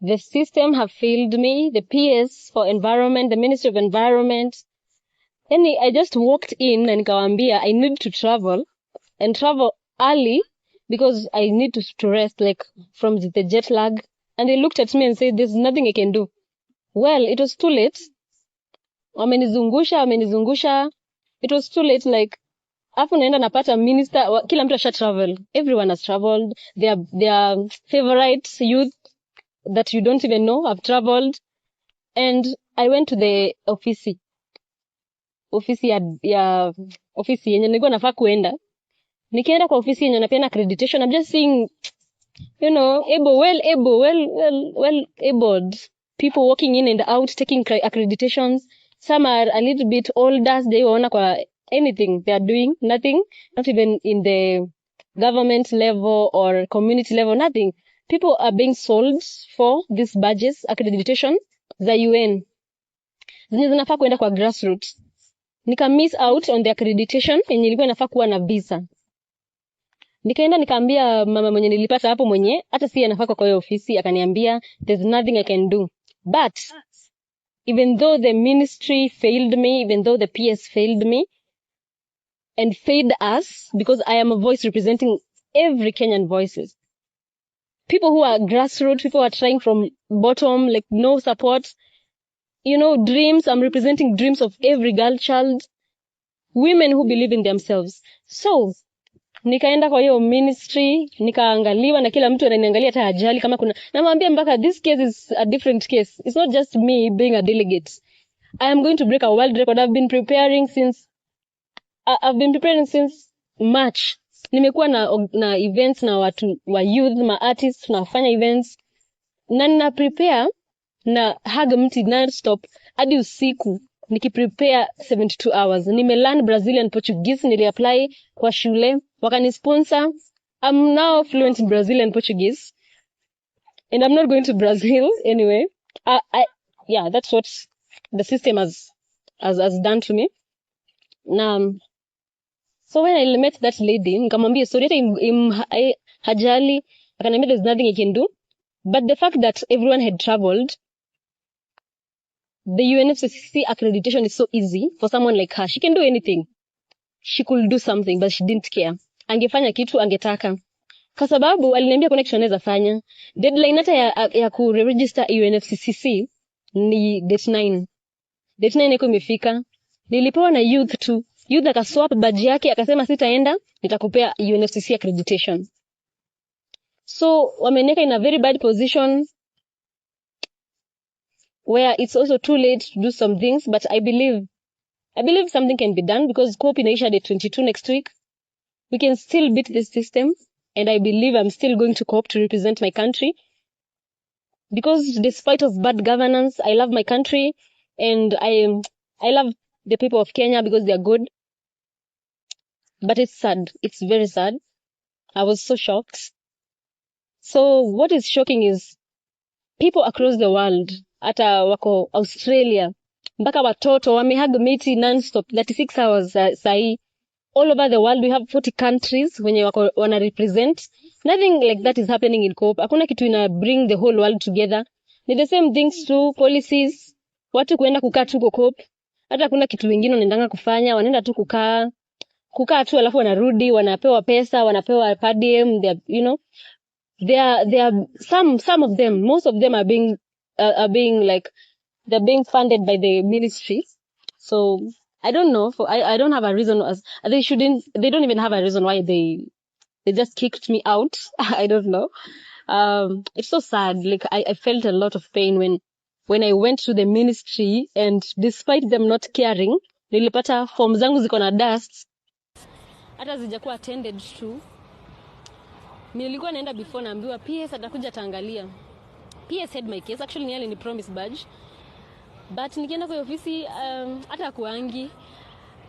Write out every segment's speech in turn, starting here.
The system have failed me, the PS for environment, the Ministry of Environment. Then I just walked in and nikawambia I need to travel and travel early because I need to rest, like from the jet lag. And they looked at me and said, there's nothing I can do. Well, it was too late. Wamenizungusha. It was too late, like, afu naenda napata minister, kila mtu asha travel. Everyone has traveled. Their favorite youth that you don't even know have traveled. And I went to the office yenye nilikuwa nafaa kuenda. Nikienda kwa ofisi yenye napeana accreditation, I'm just seeing, you know, well abled people walking in and out taking accreditations. Some are a little bit older, they waona kwa anything they are doing, nothing, not even in the government level or community level, nothing. People are being sold for these badges, accreditation za UN. Zenye zinafaa kuenda kwa grassroots. Nika miss out on the accreditation yenye ilikuwa inafaa kuwa na visa. Nikaenda nikaambia mama mwenye nilipata hapo mwenye hata si anafaa kwa hiyo ofisi, akaniambia there's nothing I can do. But even though the ministry failed me, even though the PS failed me and failed us, because I am a voice representing every Kenyan voices. People who are grassroots, people who are trying from bottom, like no support. You know, dreams, I'm representing dreams of every girl child, women who believe in themselves. So, nikaenda kwa hiyo ministry, nikaangaliwa na kila mtu ananiangalia hata hajali kama kuna, namwambia mpaka this case is a different case. It's not just me being a delegate. I am going to break a world record. I've been preparing since March. Nimekuwa na events na watu wa youth, ma artists, tunafanya events. Na nina prepare na hug mti non-stop hadi usiku nikiprepare 72 hours. Nimelearn Brazilian Portuguese, niliapply kwa shule, wakanisponsor. I'm now fluent in Brazilian Portuguese. And I'm not going to Brazil anyway. Yeah, that's what the system has done to me. So when I met that lady, nikamwambia sorry hata hajali, akaniambia there's nothing I can do. But the fact that everyone had traveled, the UNFCCC accreditation is so easy for someone like her. She can do anything. She could do something, but she didn't care. Angefanya kitu angetaka. Kwa sababu aliniambia kuna kitu anaweza fanya. Deadline hata ya ku-register UNFCCC ni date 9. Date 9 iko imefika. Nilipewa na youth tu. Youth akaswap badge yake akasema sitaenda, nitakupea UNFCCC accreditation. So wameneka in a very bad position where it's also too late to do some things, but I believe something can be done because COP inaisha day 22 next week. We can still beat this system, and I believe I'm still going to COP to represent my country. Because despite of bad governance, I love my country, and I love the people of Kenya because they are good. But it's sad. It's very sad. I was so shocked. So what is shocking is people across the world, hata wako Australia, mpaka watoto wamehug miti non-stop 36 hours sahi. All over the world we have 40 countries wenye wako wana represent. Nothing like that is happening in COP. Hakuna kitu ina bring the whole world together. Ni the same things too, policies. Watu kuenda kukaa tu kwa COP. Hata kuna kitu wengine wanaendanga kufanya, wanaenda tu kukaa tu alafu wanarudi, wanapewa pesa, wanapewa per diem, they are, you know, they are some of them, most of them are being like they're being funded by the ministry. So I don't know, I don't have a reason as they don't even have a reason why they just kicked me out. I don't know. It's so sad. Like I felt a lot of pain when I went to the ministry, and despite them not caring, nilipata form zangu ziko na dust. Hata zijakuwa attended to. Nilikuwa naenda before naambiwa PS atakuja taangalia. PS had my case. Actually niali ni promise badge. But nikienda kwa ofisi hata kuangi.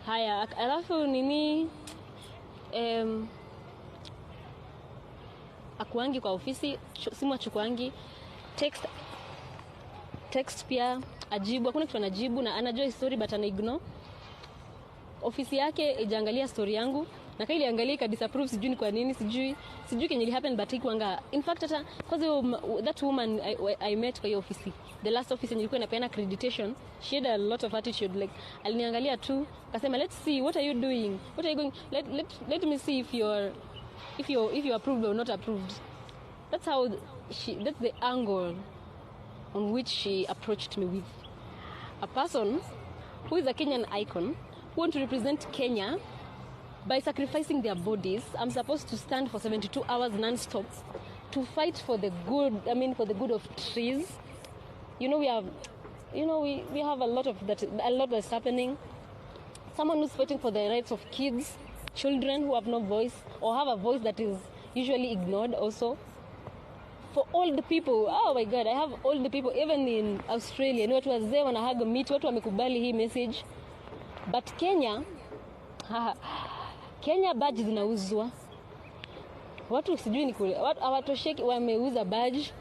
Haya, alafu nini akuangi kwa ofisi, simu achukuangi, text pia ajibu, hakuna kitu anajibu na anajua story but ana ignore. Ofisi yake ijaangalia story yangu, na kaili angalia ka disapprove, sijui ni kwa nini, sijui kenye happen, but ikuanga in fact hata cause that woman I met kwa hiyo ofisi, the last office nilikuwa napeana accreditation, she had a lot of attitude, like aliniangalia tu akasema let's see what are you doing, what are you going, let me see if you approved or not approved. That's the angle on which she approached me with. A person who is a Kenyan icon, who want to represent Kenya by sacrificing their bodies. I'm supposed to stand for 72 hours non-stop to fight for the good of trees. We have a lot that's happening. Someone who's fighting for the rights of kids, children who have no voice or have a voice that is usually ignored also. For old people, oh my God, I have old people even in Australia. Watu wazee wanahaga meet, watu wamekubali hii message. But Kenya badge zinauzwa. Watu sijui ni kule. Watu hawatosheki, wameuza badge.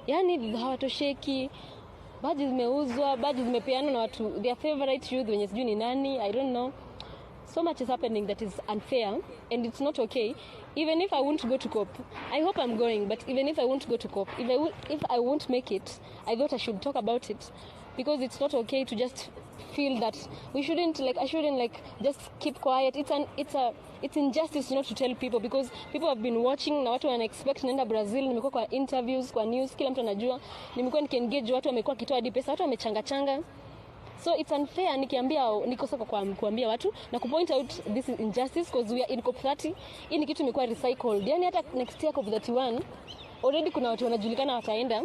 Yaani hawatosheki. Badge zimeuzwa, badge zimepeanwa na watu their favorite youth wenye sijui ni nani, I don't know. So much is happening that is unfair and it's not okay. Even if I won't go to COP, I hope I'm going, but even if I won't go to COP, if I won't make it, I thought I should talk about it, because it's not okay to just feel that I shouldn't just keep quiet. It's injustice not to tell people, because people have been watching na watu wana expect naenda Brazil. Nimekuwa kwa interviews, kwa news, kila mtu anajua. Nimekuwa nikiengage watu, wamekuwa kitoa hadi pesa, watu wamechanga. So it's unfair nikosa kwa kuambia watu na kupoint out this is injustice, because we are in COP30. Hii ni kitu imekuwa recycled. Yani hata next year COP31 already kuna watu wanajulikana wataenda.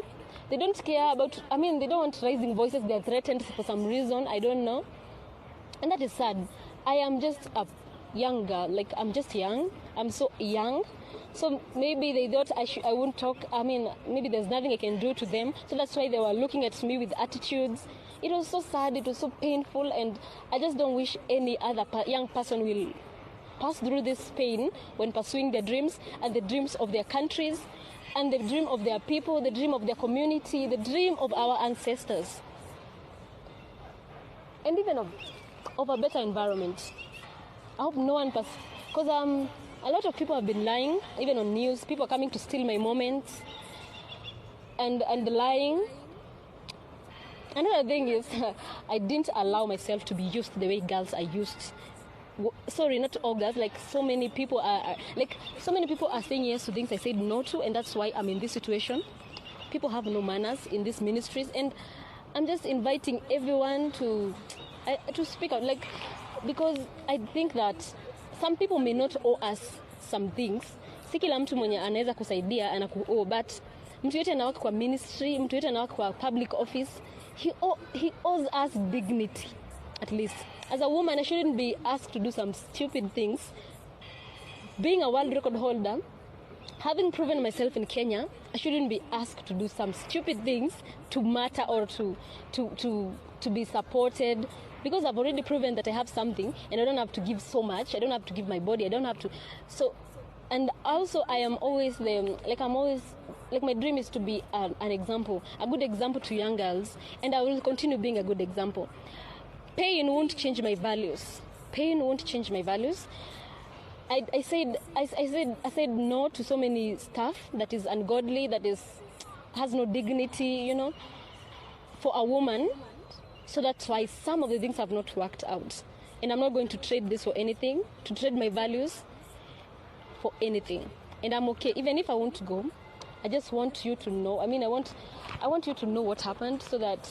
They don't care about, they don't want rising voices. They are threatened for some reason, I don't know. And that is sad. I am just a young girl, like I'm just young. I'm so young. So maybe they thought I won't talk. Maybe there's nothing I can do to them. So that's why they were looking at me with attitudes. It was so sad, it was so painful, and I just don't wish any other young person will pass through this pain when pursuing their dreams and the dreams of their countries and the dream of their people, the dream of their community, the dream of our ancestors, and even of a better environment. I hope no one because a lot of people have been lying, even on news. People are coming to steal my moments and lying. Another thing is, I didn't allow myself to be used the way girls are used. Sorry, not all girls. Like so many people are saying yes to things I said no to, and that's why I'm in this situation. People have no manners in these ministries, and I'm just inviting everyone to speak out. Like, because I think that some people may not owe us some things. Si kila mtu mwenye anaweza kusaidia anakuowe, but mtu yote anawaka kwa ministry, mtu yote anawaka kwa public office. He owes us dignity, at least. As a woman, I shouldn't be asked to do some stupid things. Being a world record holder, having proven myself in Kenya, I shouldn't be asked to do some stupid things to matter or to be supported, because I've already proven that I have something and I don't have to give so much. I don't have to give my body. I don't have to. So, and also I am always my dream is to be an example, a good example to young girls, and I will continue being a good example. Pain won't change my values. Pain won't change my values. I said no to so many stuff that is ungodly, that has no dignity, for a woman. So that's why some of the things have not worked out. And I'm not going to trade this for anything, to trade my values for anything. And I'm okay. Even if I want to go, I just want you to know. I want you to know what happened, so that,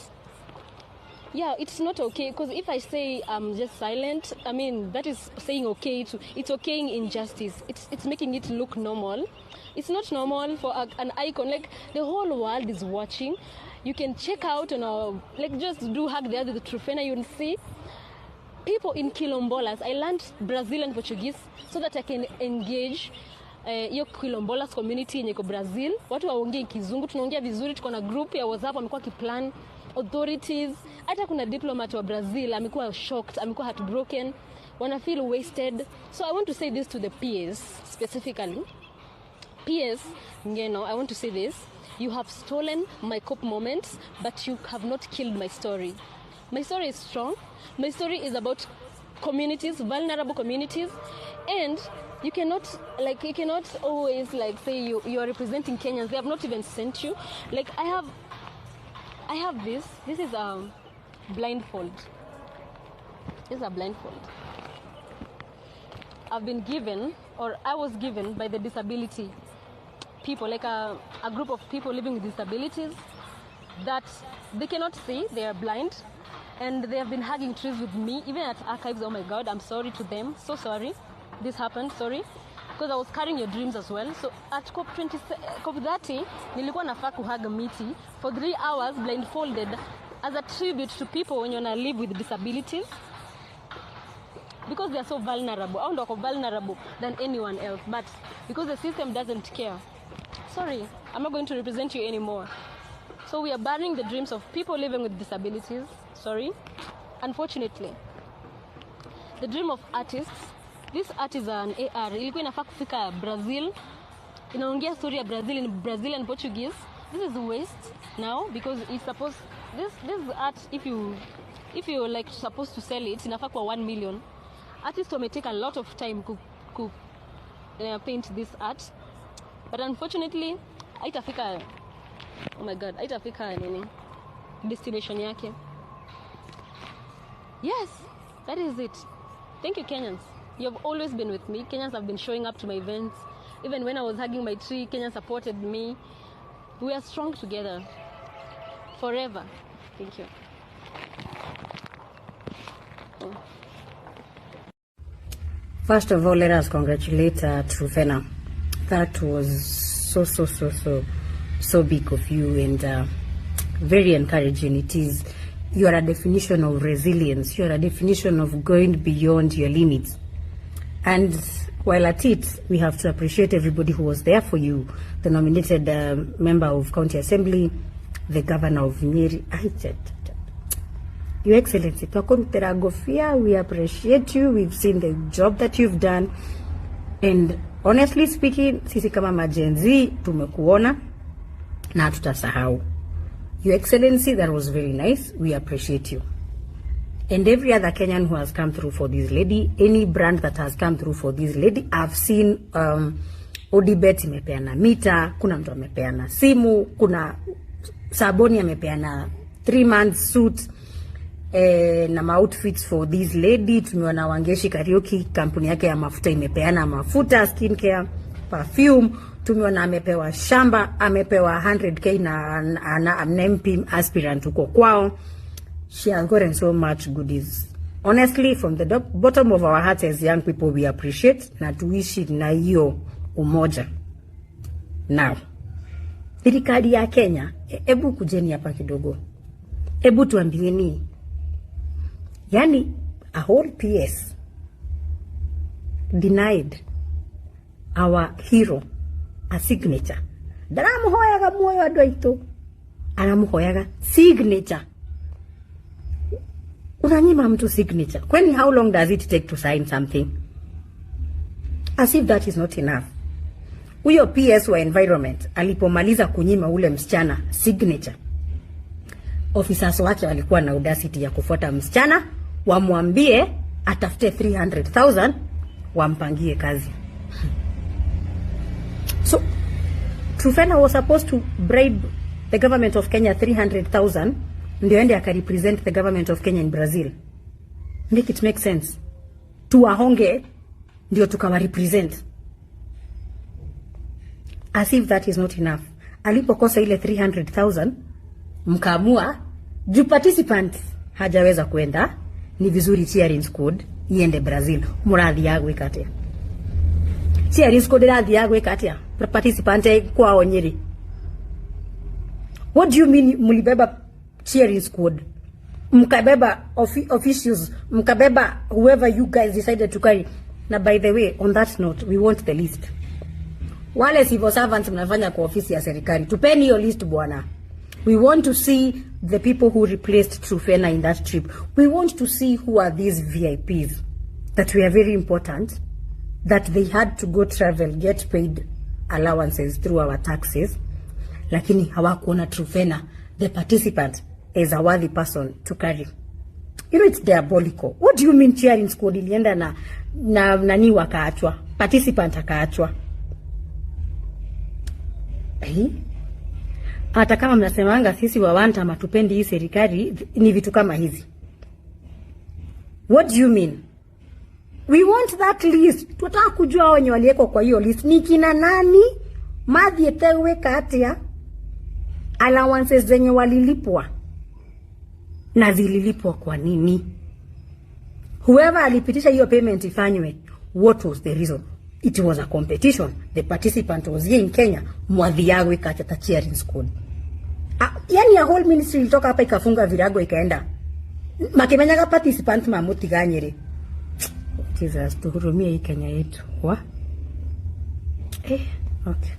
yeah, it's not okay. Because if I say I'm just silent, that is saying okay. It's okaying injustice. It's making it look normal. It's not normal for an icon. Like, the whole world is watching. You can check out on our, just do hug the other, the Truphena, you'll see people in Quilombolas. I learned Brazilian Portuguese so that I can engage hiyo Quilombolas community yenye iko Brazil. Watu waongee kizungu, tunaongea vizuri, tuko na group ya WhatsApp, amekuwa kiplan authorities. Hata kuna diplomat wa Brazil amekuwa shocked, amekuwa heartbroken, wana feel wasted. So I want to say this to the peers specifically. Peers, I want to say this. You have stolen my COP moments, but you have not killed my story. My story is strong. My story is about communities, vulnerable communities. And you cannot always like say you are representing Kenyans. They have not even sent you. Like I have this is blindfold. This is a blindfold. I've been given, or I was given by the disability people, like a group of people living with disabilities that they cannot see, they are blind, and they have been hugging trees with me, even at archives. Oh my God, I'm sorry to them, so sorry this happened, sorry, because I was carrying your dreams as well. So at COP30 nilikuwa nafaa kuhug miti for 3 hours blindfolded as a tribute to people when you live with disabilities, because they are so vulnerable. I don't vulnerable than anyone else, but because the system doesn't care. Sorry, I'm not going to represent you anymore. So we are burying the dreams of people living with disabilities. Sorry. Unfortunately, the dream of artists. This art is an AR. Ilikuwa inafaa kufika Brazil. Inaongea story ya Brazil in Brazilian Portuguese. This is waste now because it's supposed this art, if you like supposed to sell it, inafaa kwa 1 million. Artists may take a lot of time to paint this art, but unfortunately haitafika. Oh my God, haitafika nini destination yake. Yes, that is it. Thank you, Kenyans. You have always been with me. Kenyans have been showing up to my events. Even when I was hugging my tree, Kenyans supported me. We are strong together forever. Thank you. First of all, let us congratulate Truphena. That was so big of you, and very encouraging. It is, you are a definition of resilience. You are a definition of going beyond your limits. And while at it, we have to appreciate everybody who was there for you. The nominated member of County Assembly, the governor of Nyeri. Your Excellency, we appreciate you. We've seen the job that you've done. And honestly speaking, sisi kama majenzi tumekuona na tutasahau. Your Excellency, that was very nice. We appreciate you. And every other Kenyan who has come through for this lady, any brand that has come through for this lady, I've seen Odibet imepeana mita, kuna mtu amepeana simu, kuna Saboni amepeana 3 months suit, na outfits for this lady. Tumeona Wangeshi Karaoke, kampuni yake ya mafuta imepeana mafuta, skincare, perfume. Tumeona amepewa shamba, amepewa 100k na MP aspirant huko kwao. She has gotten so much goodies. Honestly, from the bottom of our hearts as young people, we appreciate na tuishi na hiyo umoja. Now, serikali ya Kenya, ebu kujeni hapa kidogo. Ebu tuambieni, yani a whole PS denied our hero a signature. Daramuhoyaga moyo adwaito. Anamuhoyaga signature. Unanyima mtu signature. Kwani how long does it take to sign something? As if that is not enough. Huyo PS wa environment alipomaliza kunyima ule msichana signature, officers wake walikuwa na audacity ya kufuata msichana, wamwambie atafute 300,000 wampangie kazi. So Truphena was supposed to bribe the government of Kenya 300,000 ndio ende akarepresent the government of Kenya in Brazil. Make it make sense. Tuwahonge ndio tukawa represent. As if that is not enough. Alipokosa ile 300,000 mkaamua juu participant hajaweza kwenda, ni vizuri cheering squad iende Brazil. Muradhi yagwe katia. Cheering squad radhi yagwe katia. Participant kwa Nyeri. What do you mean mulibeba cheering squad? Mkabeba officials, mkabeba whoever you guys decided to carry. Na by the way, on that note, we want the list. Wale civil servants mnafanya kwa ofisi ya serikali, tupeni hiyo list bwana. We want to see the people who replaced Truphena in that trip. We want to see who are these VIPs that were very important, that they had to go travel, get paid allowances through our taxes. Lakini hawakuona Truphena, the participant, as a worthy person to carry. You know, it's diabolical. What do you mean cheering squad ilienda na nani wakaachwa? Participant akaachwa. Hata kama mnasemanga sisi wawanta matupendi hii serikali, ni vitu kama hizi. What do you mean? We want that list. Tunataka kujua wenye walieko kwa hiyo list ni kina nani, madhi etewe katia, allowances zenye walilipwa na zililipwa kwa nini. Whoever alipitisha hiyo payment ifanywe, what was the reason? It was a competition. The participant was here in Kenya. Mwadhiagwe kachata cheering squad. Yani a whole ministry ilitoka hapa ikafunga virago ikaenda. Makemenyaga participant mamuti ganyere. Jesus, tuhurumie hii Kenya yetu. Okay.